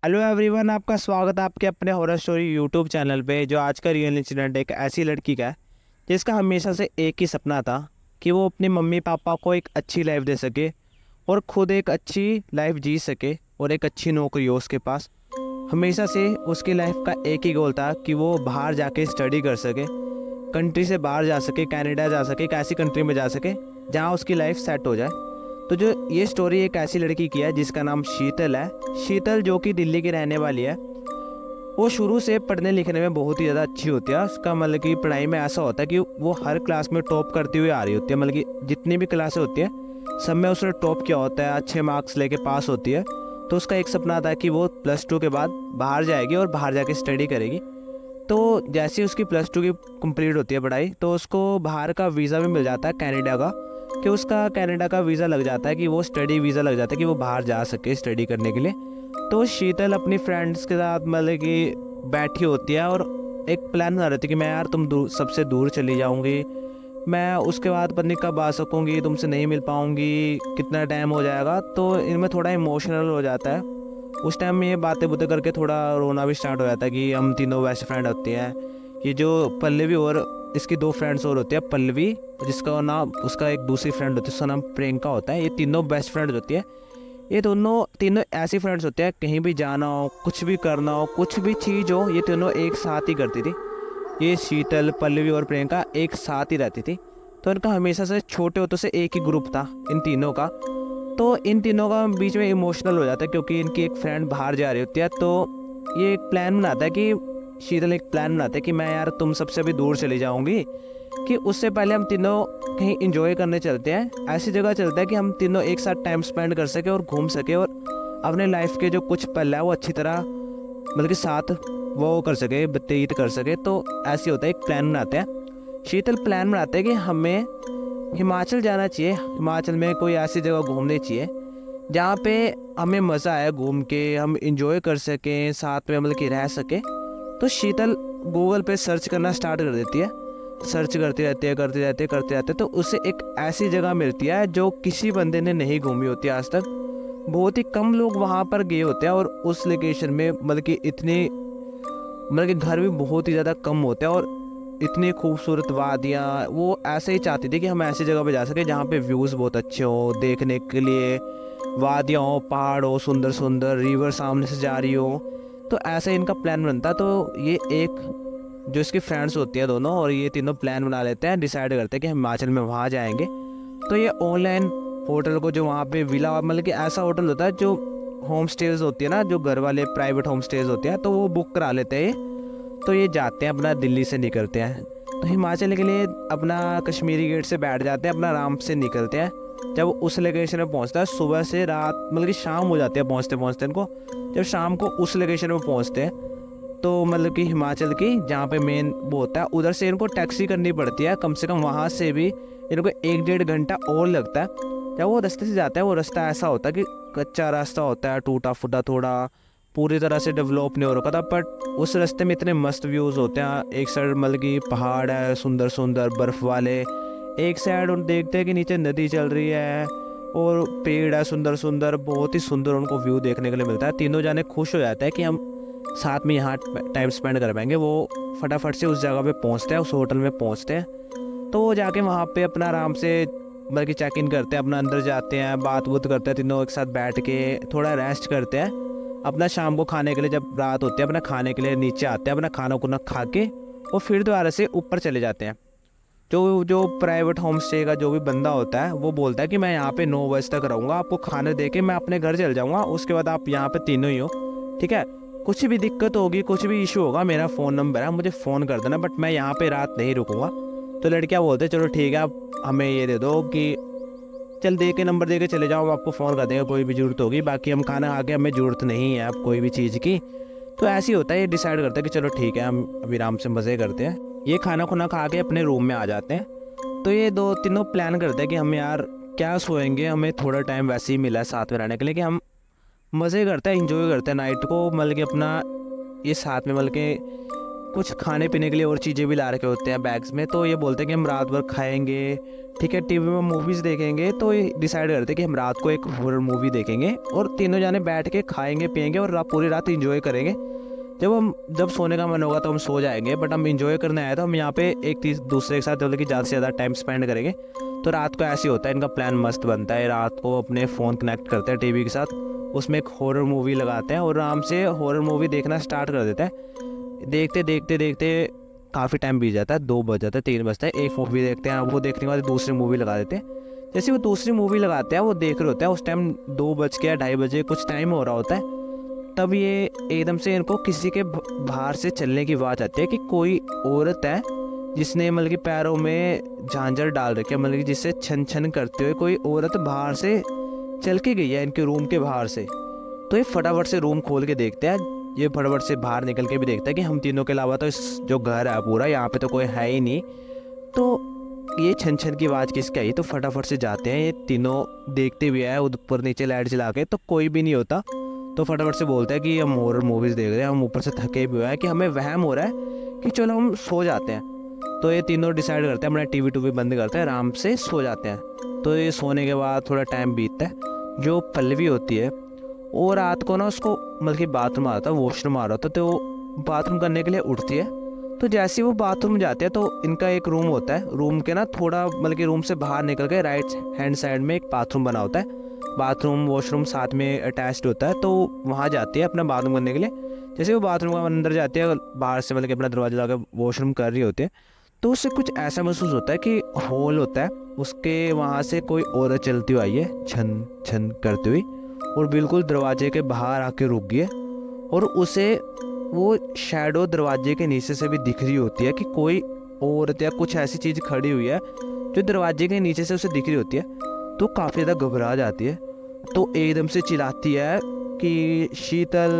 Hello everyone, आपका स्वागत है आपके अपने हॉरर स्टोरी यूट्यूब चैनल पे। जो आज का रियल इंसिडेंट एक ऐसी लड़की का है जिसका हमेशा से एक ही सपना था कि वो अपने मम्मी पापा को एक अच्छी लाइफ दे सके और खुद एक अच्छी लाइफ जी सके और एक अच्छी नौकरी हो उसके पास। हमेशा से उसकी लाइफ का एक ही गोल था कि वो बाहर जाके स्टडी कर सके, कंट्री से बाहर जा सके, कनाडा जा सके, एक ऐसी कंट्री में जा सके जहाँ उसकी लाइफ सेट हो जाए। तो जो ये स्टोरी एक ऐसी लड़की की है जिसका नाम शीतल है। शीतल जो कि दिल्ली की रहने वाली है। वो शुरू से पढ़ने लिखने में बहुत ही ज़्यादा अच्छी होती है। उसका मतलब कि पढ़ाई में ऐसा होता है कि वो हर क्लास में टॉप करती हुई आ रही होती है। मतलब कि जितनी भी क्लासें होती हैं सब में उसने टॉप किया होता है, अच्छे मार्क्स लेके पास होती है। तो उसका एक सपना था कि वो +2 के बाद बाहर जाएगी और बाहर जाके स्टडी करेगी। तो जैसे ही उसकी +2 की कंप्लीट होती है पढ़ाई, तो उसको बाहर का वीज़ा भी मिल जाता है कनाडा का, कि उसका कनाडा का वीज़ा लग जाता है, कि वो स्टडी वीज़ा लग जाता है कि वो बाहर जा सके स्टडी करने के लिए। तो शीतल अपनी फ्रेंड्स के साथ मतलब कि बैठी होती है और एक प्लान बना रही थी कि मैं यार तुम सबसे दूर चली जाऊंगी, मैं उसके बाद पता नहीं कब आ सकूंगी, तुमसे नहीं मिल पाऊंगी, कितना टाइम हो जाएगा। तो इनमें थोड़ा इमोशनल हो जाता है। उस टाइम में ये बातें बुतें करके थोड़ा रोना भी स्टार्ट हो जाता है कि हम तीनों बेस्ट फ्रेंड होते हैं। ये जो पल्लवी और इसकी 2 फ्रेंड्स और होती है, पल्लवी जिसका नाम, उसका एक दूसरी फ्रेंड होती है उसका नाम प्रियंका होता है। ये तीनों बेस्ट फ्रेंड्स होती है। ये दोनों तीनों ऐसी फ्रेंड्स होते हैं, कहीं भी जाना हो, कुछ भी करना हो, कुछ भी चीज़ हो, ये तीनों एक साथ ही करती थी। ये शीतल, पल्लवी और प्रियंका एक साथ ही रहती थी। तो इनका हमेशा से छोटे होते से एक ही ग्रुप था इन तीनों का। तो इन तीनों का बीच में इमोशनल हो जाता है क्योंकि इनकी एक फ्रेंड बाहर जा रही होती है। तो ये एक प्लान बनाता है कि शीतल एक प्लान बनाता है कि मैं यार तुम सबसे भी दूर चली जाऊंगी, कि उससे पहले हम तीनों कहीं इंजॉय करने चलते हैं, ऐसी जगह चलते हैं कि हम तीनों एक साथ टाइम स्पेंड कर सके और घूम सके और अपने लाइफ के जो कुछ पल है वो अच्छी तरह मतलब कि साथ वो कर सके, व्यतीत कर सके। तो ऐसे होता है, एक प्लान बनाते हैं। शीतल प्लान बनाते हैं कि हमें हिमाचल जाना चाहिए, हिमाचल में कोई ऐसी जगह घूमनी चाहिए जहाँ पे हमें मज़ा आए, घूम के हम इंजॉय कर सकें, साथ में मतलब कि रह सके। तो शीतल गूगल पे सर्च करना स्टार्ट कर देती है। सर्च करती रहती है, करती रहती है, करती रहती है। तो उसे एक ऐसी जगह मिलती है जो किसी बंदे ने नहीं घूमी होती आज तक। बहुत ही कम लोग वहाँ पर गए होते हैं और उस लोकेशन में मतलब कि इतनी मतलब कि घर भी बहुत ही ज़्यादा कम होते हैं और इतनी खूबसूरत वादियाँ। वो ऐसे ही चाहती थी कि हम ऐसी जगह पे जा सके जहाँ पे व्यूज़ बहुत अच्छे हो देखने के लिए, वादियाँ हो, पहाड़ हो, सुंदर सुंदर रिवर सामने से जा रही हो। तो ऐसे इनका प्लान बनता। तो ये एक जो इसकी फ्रेंड्स होती है दोनों, और ये तीनों प्लान बना लेते हैं, डिसाइड करते हैं कि हम हिमाचल में वहाँ जाएंगे। तो ये ऑनलाइन होटल को, जो वहाँ पे विला मतलब कि ऐसा होटल होता है जो होम स्टेज होती है ना, जो घर वाले प्राइवेट होम स्टेज होते हैं, तो वो बुक करा लेते हैं। तो ये जाते हैं, अपना दिल्ली से निकलते हैं। तो हिमाचल के लिए अपना कश्मीरी गेट से बैठ जाते हैं, अपना आराम से निकलते हैं। जब उस लोकेशन में पहुंचता है, सुबह से रात मतलब कि शाम हो जाती है पहुंचते पहुंचते इनको। जब शाम को उस लोकेशन में पहुंचते हैं तो मतलब कि हिमाचल की जहाँ पे मेन वो होता है, उधर से इनको टैक्सी करनी पड़ती है। कम से कम वहाँ से भी इनको 1-1.5 घंटा और लगता है। जब वो रास्ते से जाता है, वो रास्ता ऐसा होता है कि कच्चा रास्ता होता है, टूटा फूटा, थोड़ा पूरी तरह से डेवलप नहीं हो रखा था। बट उस रास्ते में इतने मस्त व्यूज़ होते हैं। एक साइड मतलब कि पहाड़ है सुंदर सुंदर बर्फ़ वाले, एक साइड उन देखते हैं कि नीचे नदी चल रही है और पेड़ है सुंदर सुंदर, बहुत ही सुंदर उनको व्यू देखने के लिए मिलता है। तीनों जाने खुश हो जाते हैं कि हम साथ में यहाँ टाइम स्पेंड कर पाएंगे। वो फटाफट से उस जगह पे पहुँचते हैं, उस होटल में पहुँचते हैं। तो वो जाके वहाँ पे अपना आराम से मतलब कि चेक इन करते हैं, अपना अंदर जाते हैं, बात वूत करते हैं, तीनों एक साथ बैठ के थोड़ा रेस्ट करते हैं। अपना शाम को खाने के लिए, जब रात होती है, अपना खाने के लिए नीचे आते हैं, अपना खाना खुना खा के और फिर दोबारा से ऊपर चले जाते हैं। जो जो प्राइवेट होम स्टे का जो भी बंदा होता है वो बोलता है कि मैं यहाँ पे 9 बजे तक रहूँगा, आपको खाने दे के मैं अपने घर चल जाऊँगा, उसके बाद आप यहाँ पे तीनों ही हो, ठीक है। कुछ भी दिक्कत होगी, कुछ भी इशू होगा, मेरा फ़ोन नंबर है, मुझे फ़ोन कर देना, बट मैं यहाँ पे रात नहीं रुकूँगा। तो लड़कियाँ बोलते चलो ठीक है, आप हमें ये दे दो कि चल दे के नंबर दे के चले जाओ, हम आपको फ़ोन कर देंगे कोई भी ज़रूरत होगी, बाकी हम खाना खा के हमें ज़रूरत नहीं है अब कोई भी चीज़ की। तो ऐसे ही होता है, ये डिसाइड करते हैं कि चलो ठीक है, हम अभी आराम से मज़े करते हैं। ये खाना खुना खा के अपने रूम में आ जाते हैं। तो ये दो तीनों प्लान करते हैं कि हम यार क्या सोएंगे, हमें थोड़ा टाइम वैसे ही मिला है साथ में रहने के लिए, कि हम मज़े करते हैं, इंजॉय करते हैं नाइट को, मतलब कि अपना ये साथ में मतलब कि कुछ खाने पीने के लिए और चीज़ें भी ला रखे होते हैं बैग्स में। तो ये बोलते हैं कि हम रात भर खाएंगे, ठीक है, टीवी में मूवीज़ देखेंगे। तो ये डिसाइड करते हैं कि हम रात को एक हॉरर मूवी देखेंगे और तीनों जाने बैठ के खाएंगे पिएंगे और पूरी रात इंजॉय करेंगे। जब सोने का मन होगा तो हम सो जाएंगे, बट हम इंजॉय करने आए तो हम यहाँ पे एक दूसरे के साथ मतलब कि ज़्यादा से ज़्यादा टाइम स्पेंड करेंगे। तो रात को ऐसे होता है, इनका प्लान मस्त बनता है। रात को अपने फ़ोन कनेक्ट करते हैं टीवी के साथ, उसमें एक हॉरर मूवी लगाते हैं और आराम से हॉरर मूवी देखना स्टार्ट कर देते हैं। देखते देखते देखते काफ़ी टाइम बीत जाता है, 2 बज जाता है, 3 बजता है। एक मूवी देखते हैं, वो देखने के बाद दूसरी मूवी लगा देते हैं। जैसे वो दूसरी मूवी लगाते हैं, वो देख रहे होते हैं, उस टाइम 2 बज के या 2:30 बजे कुछ टाइम हो रहा होता है। तब ये एकदम से इनको किसी के बाहर से चलने की आवाज़ आती है कि कोई औरत है जिसने मतलब कि पैरों में झांझर डाल रखी है, मतलब कि जिससे छन छन करते हुए कोई औरत बाहर से चल के गई है इनके रूम के बाहर से। तो ये फटाफट से रूम खोल के देखते हैं, ये फटाफट से बाहर निकल के भी देखता है कि हम तीनों के अलावा तो इस जो घर है पूरा यहाँ पे तो कोई है ही नहीं। तो ये छन छन की आवाज़ किसकी आई? तो फटाफट से जाते हैं, ये तीनों देखते भी है ऊपर नीचे लाइट जला के, तो कोई भी नहीं होता। तो फटाफट से बोलता है कि हम हॉरर मूवीज़ देख रहे हैं, हम ऊपर से थके भी हुए हैं कि हमें वहम हो रहा है कि चलो हम सो जाते हैं। तो ये तीनों डिसाइड करते हैं, अपना टीवी टूवी बंद करते हैं, आराम से सो जाते हैं। तो ये सोने के बाद थोड़ा टाइम बीतता है। जो पल्लवी होती है वो रात को ना उसको मतलब कि बाथरूम आ रहा था, वॉशरूम आ रहा था, तो वो बाथरूम करने के लिए उठती है। तो जैसे ही वो बाथरूम जाते हैं तो इनका एक रूम होता है, रूम के ना थोड़ा मतलब कि रूम से बाहर निकल के राइट हैंड साइड में एक बाथरूम बना होता है, बाथरूम वॉशरूम साथ में अटैच्ड होता है। तो वहाँ जाती है अपना बाथरूम करने के लिए। जैसे वो बाथरूम का अंदर जाती है, बाहर से मतलब कि अपना दरवाजा लगा वॉशरूम कर रही होती है, तो उससे कुछ ऐसा महसूस होता है कि हॉल होता है, उसके वहाँ से कोई औरत चलती हुई आई है छन छन करती हुई, और बिल्कुल दरवाजे के बाहर आके रुक गई है। और उसे वो शैडो दरवाजे के नीचे से भी दिख रही होती है कि कोई औरत या कुछ ऐसी चीज़ खड़ी हुई है जो दरवाजे के नीचे से उसे दिख रही होती है। तो काफ़ी ज़्यादा घबरा जाती है, तो एकदम से चिल्लाती है कि शीतल,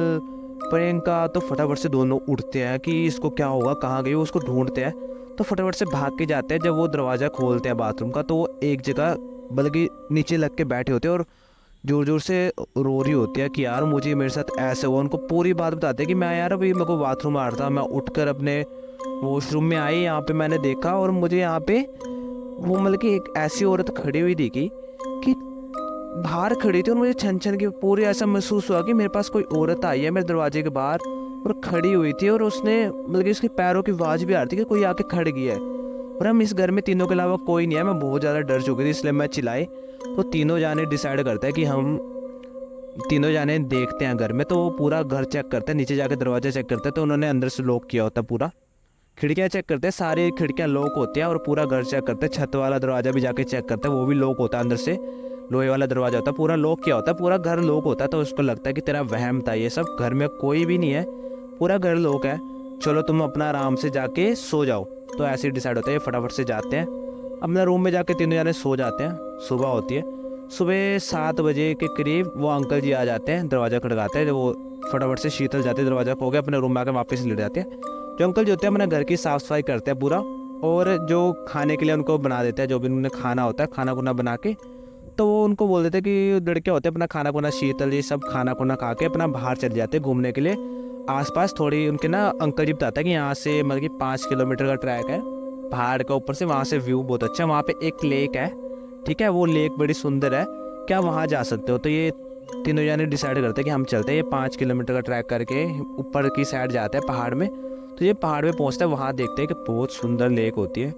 प्रियंका। तो फटाफट से दोनों उठते हैं कि इसको क्या होगा, कहाँ गई, उसको ढूंढते हैं। तो फटाफट से भाग के जाते हैं। जब वो दरवाज़ा खोलते हैं बाथरूम का, तो वो एक जगह बल्कि नीचे लग के बैठे होते हैं और ज़ोर ज़ोर से रो रही होती है कि यार मुझे मेरे साथ ऐसे हुआ। उनको पूरी बात बताते हैं कि मैं यार अभी मेरे को बाथरूम आ रहा था, मैं उठकर अपने वॉशरूम में आई, यहाँ पे मैंने देखा और मुझे यहाँ पे वो मतलब कि एक ऐसी औरत खड़ी हुई दिखी कि बाहर खड़ी थी, और मुझे छन छन की पूरी ऐसा महसूस हुआ कि मेरे पास कोई औरत आई है मेरे दरवाजे के बाहर और खड़ी हुई थी, और उसने मतलब कि उसके पैरों की आवाज़ भी आ रही थी कि कोई आके खड़ गया है। और हम इस घर में तीनों के अलावा कोई नहीं है। मैं बहुत ज़्यादा डर चुकी थी, इसलिए मैं चिल्लाई। तो तीनों जाने डिसाइड करते हैं कि हम तीनों जाने देखते हैं घर में। तो वो पूरा घर चेक करते हैं, नीचे जाके दरवाजा चेक करते हैं, तो उन्होंने अंदर से लॉक किया होता है पूरा। खिड़कियाँ चेक करते हैं, सारी खिड़कियाँ लॉक होती हैं, और पूरा घर चेक करते हैं। छत वाला दरवाज़ा भी जाके चेक करते हैं, वो भी लॉक होता है, अंदर से लोहे वाला दरवाज़ा होता है, पूरा लॉक किया होता है, पूरा घर लॉक होता है। तो उसको लगता है कि तेरा वहम था ये सब, घर में कोई भी नहीं है, पूरा घर लॉक है, चलो तुम अपना आराम से जाके सो जाओ। तो ऐसे ही डिसाइड होता है, फटाफट से जाते हैं अपना रूम में, जाके तीनों जाने सो जाते हैं। सुबह होती है, सुबह 7 बजे के करीब वो अंकल जी आ जाते हैं, दरवाज़ा खड़काते हैं। जब वो फटाफट से शीतल जाते हैं, दरवाज़ा खो के अपने रूम में आकर वापस लेट जाते हैं। जो अंकल जो होते हैं अपने घर की साफ़ सफाई करते हैं पूरा, और जो खाने के लिए उनको बना देते हैं, जो भी उन्हें खाना होता है, खाना खुना बना के। तो वो उनको बोल देते हैं कि लड़के होते हैं अपना खाना खुना, शीतल ये सब खाना खुना खा के अपना बाहर चले जाते हैं घूमने के लिए आसपास। थोड़ी उनके ना अंकल जी बताता है कि यहाँ से मतलब कि 5 किलोमीटर का ट्रैक है पहाड़ के ऊपर से, वहाँ से व्यू बहुत अच्छा है, वहाँ पे एक लेक है, ठीक है, वो लेक बड़ी सुंदर है, क्या वहाँ जा सकते हो? तो ये तीनों जाने डिसाइड करते हैं कि हम चलते हैं। ये 5 किलोमीटर का ट्रैक करके ऊपर की साइड जाते हैं पहाड़ में। तो ये पहाड़ पे पहुँचते हैं, वहाँ देखते हैं कि बहुत सुंदर लेक होती है।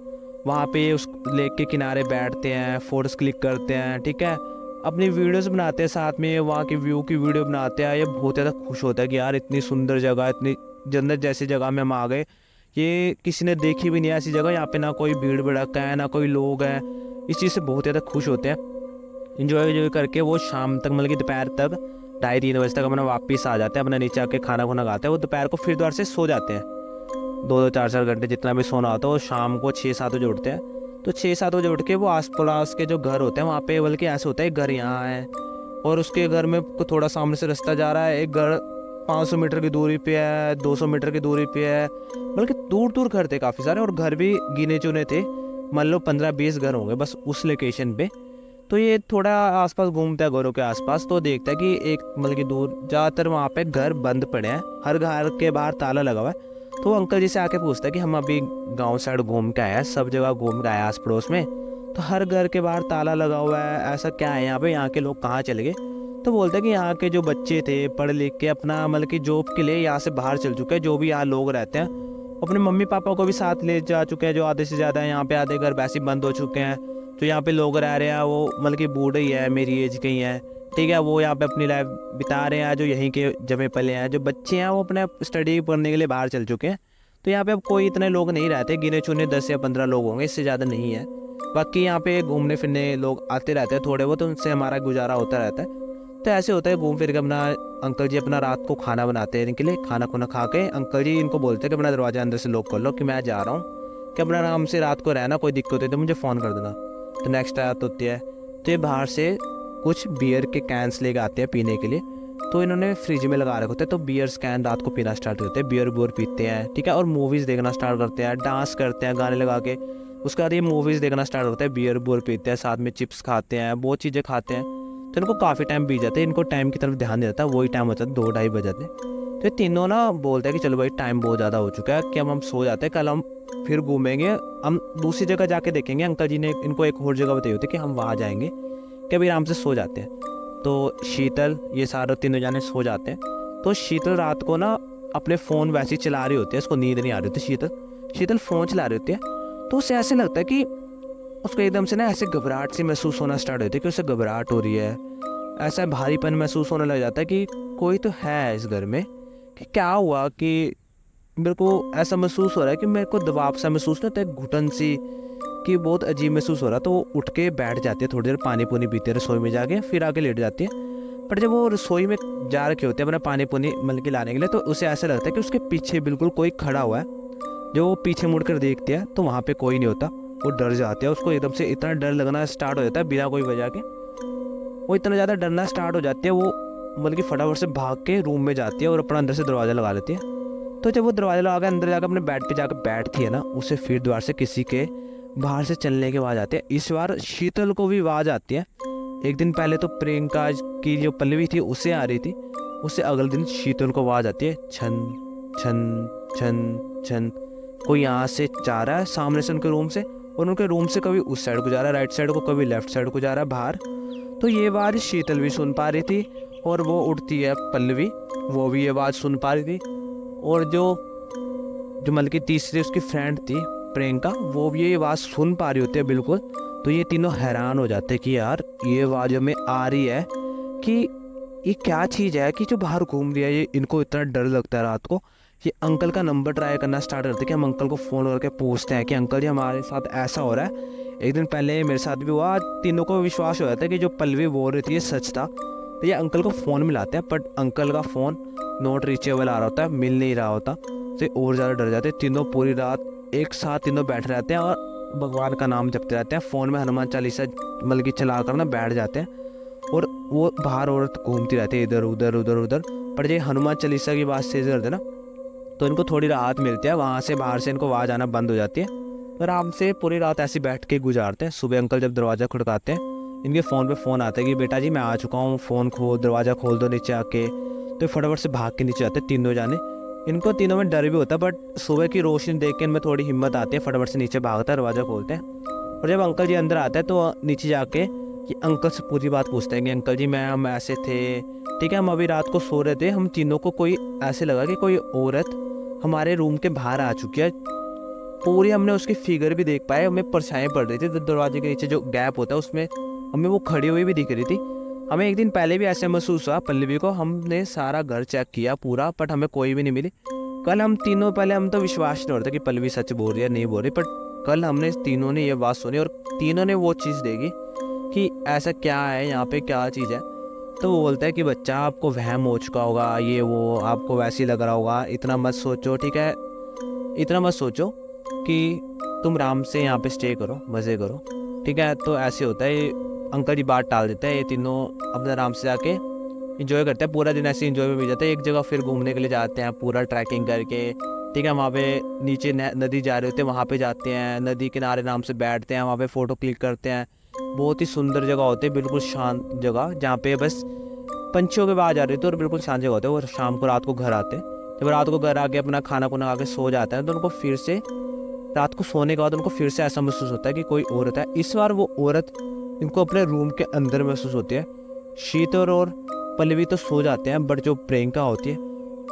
वहाँ पे उस लेक के किनारे बैठते हैं, फोटोज़ क्लिक करते हैं, ठीक है, अपनी वीडियोस बनाते हैं साथ में, वहाँ की व्यू की वीडियो बनाते हैं। ये बहुत ज़्यादा खुश होता है कि यार इतनी सुंदर जगह, इतनी जन्नत जैसी जगह में हम आ गए, ये किसी ने देखी भी नहीं है ऐसी जगह, यहाँ पे ना कोई भीड़ भड़का है ना कोई लोग हैं। इस चीज़ से बहुत ज़्यादा खुश होते हैं। इंजॉय करके वो शाम तक मतलब कि दोपहर तक 2:30-3 बजे तक अपना वापस आ जाते हैं, अपना नीचे आके खाना खुना खाते हैं। वो दोपहर को फिर दोबारा से सो जाते हैं, 2-2 4-4 घंटे जितना भी सोना होता है। वो शाम को 6-7 बजे उठते हैं। तो 6-7 बजे उठ के वो आस पड़ोस के जो घर होते हैं वहाँ पे, बल्कि ऐसे होता है एक घर यहाँ है और उसके घर में थोड़ा सामने से रास्ता जा रहा है, एक घर 500 मीटर की दूरी पे है, 200 मीटर की दूरी पे है, बल्कि दूर दूर घर थे काफ़ी सारे, और घर भी गिने चुने थे, मान लो 15-20 घर होंगे बस उस लोकेशन पे। तो ये थोड़ा आसपास घूमता है घरों के आसपास, तो देखता है कि एक मतलब कि दूर ज़्यादातर वहाँ पे घर बंद पड़े हैं, हर घर के बाहर ताला लगा हुआ है। तो वो अंकल जी से आके पूछता है कि हम अभी गांव साइड घूम के आए हैं, सब जगह घूम के आए हैं आस पड़ोस में, तो हर घर के बाहर ताला लगा हुआ है, ऐसा क्या है यहाँ पे, यहाँ के लोग कहाँ चले गए। तो बोलते हैं कि यहाँ के जो बच्चे थे पढ़ लिख के अपना मतलब कि जॉब के लिए यहाँ से बाहर चल चुके हैं, जो भी यहाँ लोग रहते हैं अपने मम्मी पापा को भी साथ ले जा चुके हैं, जो आधे से ज़्यादा यहाँ पे आधे घर वैसे ही बंद हो चुके हैं। तो यहाँ पे लोग रह रहे हैं वो मतलब कि बूढ़े ही है, मेरी एज के ही हैं, ठीक है, वो यहाँ पे अपनी लाइफ बिता रहे हैं, जो यहीं के जमे पले हैं। जो बच्चे हैं वो अपने स्टडी करने के लिए बाहर चल चुके हैं। तो यहाँ पे अब कोई इतने लोग नहीं रहते, गिने चुने 10 या 15 लोग होंगे, इससे ज़्यादा नहीं है। बाकी यहाँ पे घूमने फिरने लोग आते रहते हैं थोड़े बहुत, तो उनसे हमारा गुजारा होता रहता है। तो ऐसे होता है घूम फिर के अपना अंकल जी अपना रात को खाना बनाते हैं इनके लिए, खाना खुना खा के अंकल जी इनको बोलते हैं कि अपना दरवाज़ा अंदर से लॉक कर लो कि मैं जा रहा हूँ, कि अपना आराम से रात को रहना, कोई दिक्कत होती है तो मुझे फ़ोन कर देना। तो नेक्स्ट रात होती है तो ये बाहर से कुछ बियर के कैंस लेके आते हैं पीने के लिए, तो इन्होंने फ्रिज में लगा रखे होते हैं। तो बियर्स कैन रात को पीना स्टार्ट करते हैं, बियर बुयर पीते हैं, ठीक है, और मूवीज़ देखना स्टार्ट करते हैं, डांस करते हैं गाने लगा के। उसके बाद ये मूवीज़ देखना स्टार्ट होता है, बियर बुयर पीते हैं, साथ में चिप्स खाते हैं, बहुत चीज़ें खाते हैं। तो इनको काफ़ी टाइम बीत जाता है, इनको टाइम की तरफ ध्यान नहीं रहता, वही टाइम हो जाता है 2-2:30 बज जाते हैं। तो ये तीनों ना बोलते हैं कि चलो भाई टाइम बहुत ज़्यादा हो चुका है, कि हम सो जाते हैं, कल हम फिर घूमेंगे, हम दूसरी जगह जाके देखेंगे। अंकल जी ने इनको एक और जगह बताई होती है कि हम वहाँ जाएंगे, कि अभी आराम से सो जाते हैं। तो शीतल ये सारे तीनों जाने सो जाते हैं। तो शीतल रात को ना अपने फ़ोन वैसे ही चला रही होती है, उसको नींद नहीं आ रही होती, शीतल फ़ोन चला रही होती है। तो उसे ऐसे लगता है कि उसको एकदम से ना ऐसे घबराहट सी महसूस होना स्टार्ट होती है, कि उसे घबराहट हो रही है, ऐसा भारीपन महसूस होने लग जाता है कि कोई तो है इस घर में, कि क्या हुआ कि मेरे को ऐसा महसूस हो रहा है कि मेरे को दबाव सा महसूस नहीं होता है, घुटन सी, कि बहुत अजीब महसूस हो रहा। तो वो उठ के बैठ जाती है, थोड़ी देर पानी पुनी पीते हैं रसोई में जाके, फिर आके लेट जाती है। पर जब वो रसोई में जा रखे होते हैं अपना पानी पुनी मतलब कि लाने के लिए, तो उसे ऐसा लगता है कि उसके पीछे बिल्कुल कोई खड़ा हुआ है। जो वो पीछे मुड़ कर देखती है तो वहाँ पे कोई नहीं होता, वो डर जाती है, उसको एकदम से इतना डर लगना स्टार्ट हो जाता है बिना कोई वजह के, वो इतना ज़्यादा डरना स्टार्ट हो जाती है, वो मतलब कि फटाफट से भाग के रूम में जाती है और अपना अंदर से दरवाज़ा लगा लेती है। तो जब वो दरवाज़ा लगा के अंदर जाकर अपने बेड पे जाकर बैठती है ना, उसे फिर द्वार से किसी के बाहर से चलने की आवाज़ आती है। इस बार शीतल को भी आवाज़ आती है। एक दिन पहले तो प्रियंका की जो पल्लवी थी उसे आ रही थी, उससे अगले दिन शीतल को आवाज़ आती है, छन छन छन छन, कोई यहाँ से जा रहा है सामने से उनके रूम से, और उनके रूम से कभी उस साइड को जा रहा है राइट साइड को, कभी लेफ्ट साइड को जा रहा है बाहर। तो ये आवाज़ शीतल भी सुन पा रही थी, और वो उठती है पल्लवी, वो भी ये आवाज़ सुन पा रही थी, और जो मतलब कि तीसरी उसकी फ्रेंड थी प्रियंका, वो भी ये आवाज़ सुन पा रही होती है बिल्कुल। तो ये तीनों हैरान हो जाते हैं कि यार ये आवाज़ हमें आ रही है, कि ये क्या चीज़ है कि जो बाहर घूम रही है, ये इनको इतना डर लगता है रात को। ये अंकल का नंबर ट्राई करना स्टार्ट करते हैं कि हम अंकल को फ़ोन करके पूछते हैं कि अंकल जी हमारे साथ ऐसा हो रहा है, एक दिन पहले मेरे साथ भी हुआ। तीनों को विश्वास हो जाता है कि जो पल्लवी बोल रही थी ये सच था। तो ये अंकल को फ़ोन मिलाते हैं, बट अंकल का फ़ोन नॉट रीचेबल आ रहा होता है, मिल नहीं रहा होता। तो और ज़्यादा डर जाते हैं तीनों, पूरी रात एक साथ तीनों बैठे रहते हैं और भगवान का नाम जपते रहते हैं। फ़ोन में हनुमान चालीसा मतलब कि चला कर ना बैठ जाते हैं, और वो बाहर औरत घूमती रहती है इधर उधर उधर उधर। पर ये हनुमान चालीसा की बात से करते ना, तो इनको थोड़ी राहत मिलती है, वहाँ से बाहर से इनको आवाज़ आना बंद हो जाती है। तो आराम से पूरी रात ऐसे बैठ के गुजारते हैं। सुबह अंकल जब दरवाज़ा खड़काते हैं, इनके फ़ोन पे फ़ोन आता है कि बेटा जी मैं आ चुका हूँ, फ़ोन खोल, दरवाज़ा खोल दो नीचे आके। तो फटाफट से भाग के नीचे आते हैं तीनों जाने। इनको तीनों में डर भी होता है, बट सुबह की रोशनी देख के इनमें थोड़ी हिम्मत आती है, फटाफट से नीचे भागता है, दरवाज़ा खोलते हैं। और जब अंकल जी अंदर आते हैं तो नीचे जाके कि अंकल से पूरी बात पूछते हैं कि अंकल जी हम ऐसे थे, ठीक है, हम अभी रात को सो रहे थे, हम तीनों को कोई ऐसे लगा कि कोई औरत हमारे रूम के बाहर आ चुकी है। पूरी हमने उसकी फिगर भी देख पाए, हमें परछाई पड़ रही थी, तो दरवाजे के नीचे जो गैप होता है उसमें हमें वो खड़ी हुई भी दिख रही थी। हमें एक दिन पहले भी ऐसे महसूस हुआ पल्लवी को, हमने सारा घर चेक किया पूरा, बट हमें कोई भी नहीं मिली। कल हम तीनों, पहले हम तो विश्वास नहीं हो रहा था कि पल्लवी सच बोल रही है नहीं बोल रही, बट कल हमने तीनों ने ये बात सुनी और तीनों ने वो चीज़ देखी कि ऐसा क्या है यहाँ पे, क्या चीज़ है। तो वो बोलता है कि बच्चा आपको वहम हो चुका होगा, ये वो आपको वैसे ही लग रहा होगा, इतना मत सोचो, ठीक है, इतना मत सोचो कि तुम आराम से यहाँ पे स्टे करो, मज़े करो, ठीक है। तो ऐसे होता है, अंकल जी बात टाल देते हैं, ये तीनों अपने आराम से जाके इंजॉय करते हैं, पूरा दिन ऐसे इंजॉय में बीत जाता है। एक जगह फिर घूमने के लिए जाते हैं पूरा ट्रैकिंग करके, ठीक है, वहाँ पे नीचे नदी जा रहे होते हैं, वहाँ पे जाते हैं, नदी किनारे आराम से बैठते हैं, वहाँ पे फ़ोटो क्लिक करते हैं। बहुत ही सुंदर जगह होती है, बिल्कुल शांत जगह, जहाँ पे बस पंछियों की आवाज़ आ रही थी और बिल्कुल शांत जगह होती है। और शाम को रात को घर आते हैं, जब रात को घर आके अपना खाना खुना खा के सो जाता है तो उनको फिर से रात को सोने के बाद उनको फिर से ऐसा महसूस होता है कि कोई औरत है। इस बार वो औरत इनको अपने रूम के अंदर महसूस होती है। शीतल और पल्लवी तो सो जाते हैं, बट जो प्रियंका होती है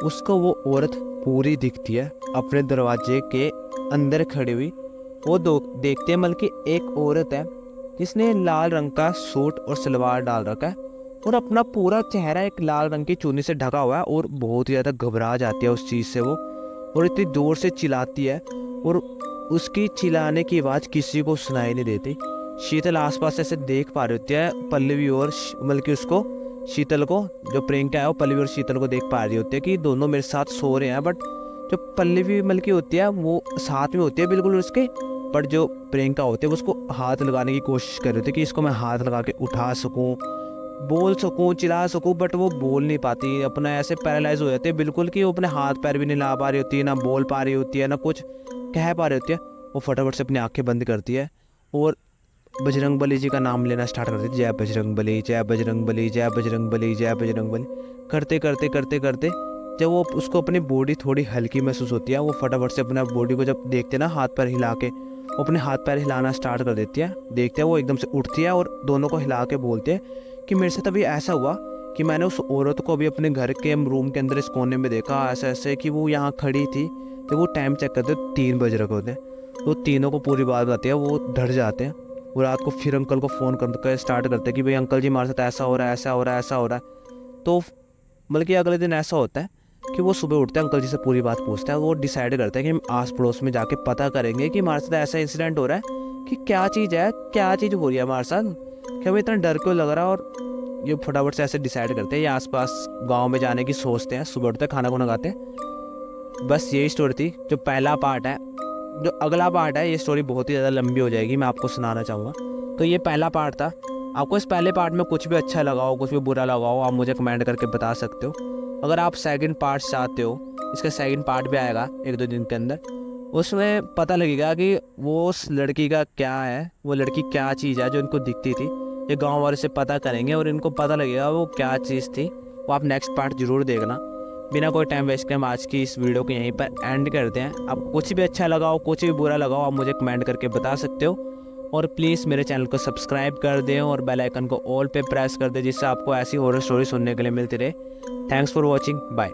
उसको वो औरत पूरी दिखती है अपने दरवाजे के अंदर खड़ी हुई। वो देखते हैं बल्कि एक औरत है जिसने लाल रंग का सूट और सलवार डाल रखा है और अपना पूरा चेहरा एक लाल रंग की चुन्नी से ढका हुआ है और बहुत ही ज़्यादा घबरा जाती है उस चीज़ से वो, और इतनी जोर से चिल्लाती है और उसकी चिल्लाने की आवाज़ किसी को सुनाई नहीं देती। शीतल आसपास ऐसे देख पा रही होती है पल्लवी और बल्कि उसको शीतल को, जो प्रियंका है वो पल्लवी और शीतल को देख पा रही होती है कि दोनों मेरे साथ सो रहे हैं। बट जो पल्लवी की होती है वो साथ में होती है बिल्कुल उसके, बट जो प्रियंका होती है उसको हाथ लगाने की कोशिश कर रही थी कि इसको मैं हाथ लगा के उठा सकूं, बोल सकूं, चिल्ला सकूं, बट वो बोल नहीं पाती। अपना ऐसे पैरालाइज हो जाते हैं बिल्कुल कि वो अपने हाथ पैर भी नहीं ला पा रही होती है, ना बोल पा रही होती है, ना कुछ कह पा रही होती है। वो फटाफट से अपनी आंखें बंद करती है और बजरंग बली जी का नाम लेना स्टार्ट कर देती है। जय बजरंग बली, जय बजरंग बली, जय बजरंग बली, जय बजरंग बली करते करते करते करते जब वो उसको अपनी बॉडी थोड़ी हल्की महसूस होती है, वो फटाफट से अपना बॉडी को जब देखते हैं ना हाथ पैर हिला के, वो अपने हाथ पैर हिलाना स्टार्ट कर देती है। देखते हैं वो एकदम से उठती है और दोनों को हिला के बोलते हैं कि मेरे साथ अभी ऐसा हुआ कि मैंने उस औरत को अभी अपने घर के रूम के अंदर इस कोने में देखा, ऐसे ऐसे कि वो यहाँ खड़ी थी। तो वो टाइम चेक करते 3 बज रहे होते हैं। तो तीनों को पूरी बात बताती है, वो डर जाते हैं। वो रात को फिर अंकल को फ़ोन कर स्टार्ट करते हैं कि भाई अंकल जी हमारे साथ ऐसा हो रहा है, ऐसा हो रहा है, ऐसा हो रहा है। तो बल्कि अगले दिन ऐसा होता है कि वो सुबह उठते हैं, अंकल जी से पूरी बात पूछते हैं। वो डिसाइड करते हैं कि हम आस पड़ोस में जाके पता करेंगे कि हमारे साथ ऐसा इंसिडेंट हो रहा है कि क्या चीज़ है, क्या चीज़ हो रही है हमारे साथ, कि हमें इतना डर क्यों लग रहा है। और ये फटाफट से ऐसे डिसाइड करते हैं, ये आसपास गांव में जाने की सोचते हैं। सुबह उठते खाना खुना खाते हैं। बस यही स्टोरी थी जो पहला पार्ट है। जो अगला पार्ट है ये स्टोरी बहुत ही ज़्यादा लंबी हो जाएगी, मैं आपको सुनाना चाहूँगा। तो ये पहला पार्ट था। आपको इस पहले पार्ट में कुछ भी अच्छा लगा हो, कुछ भी बुरा लगा हो, आप मुझे कमेंट करके बता सकते हो। अगर आप सेकंड पार्ट चाहते हो, इसका सेकंड पार्ट भी आएगा 1-2 दिन के अंदर। उसमें पता लगेगा कि वो उस लड़की का क्या है, वो लड़की क्या चीज़ है जो इनको दिखती थी। ये गांव वाले से पता करेंगे और इनको पता लगेगा वो क्या चीज़ थी। वो आप नेक्स्ट पार्ट ज़रूर देखना। बिना कोई टाइम वेस्ट के हम आज की इस वीडियो को यहीं पर एंड करते हैं। आपको कुछ भी अच्छा लगा हो, कुछ भी बुरा लगा हो, आप मुझे कमेंट करके बता सकते हो। और प्लीज़ मेरे चैनल को सब्सक्राइब कर दें और बेल आइकन को ऑल पे प्रेस कर दें, जिससे आपको ऐसी हॉरर स्टोरी सुनने के लिए मिलती रहे। Thanks for watching, bye.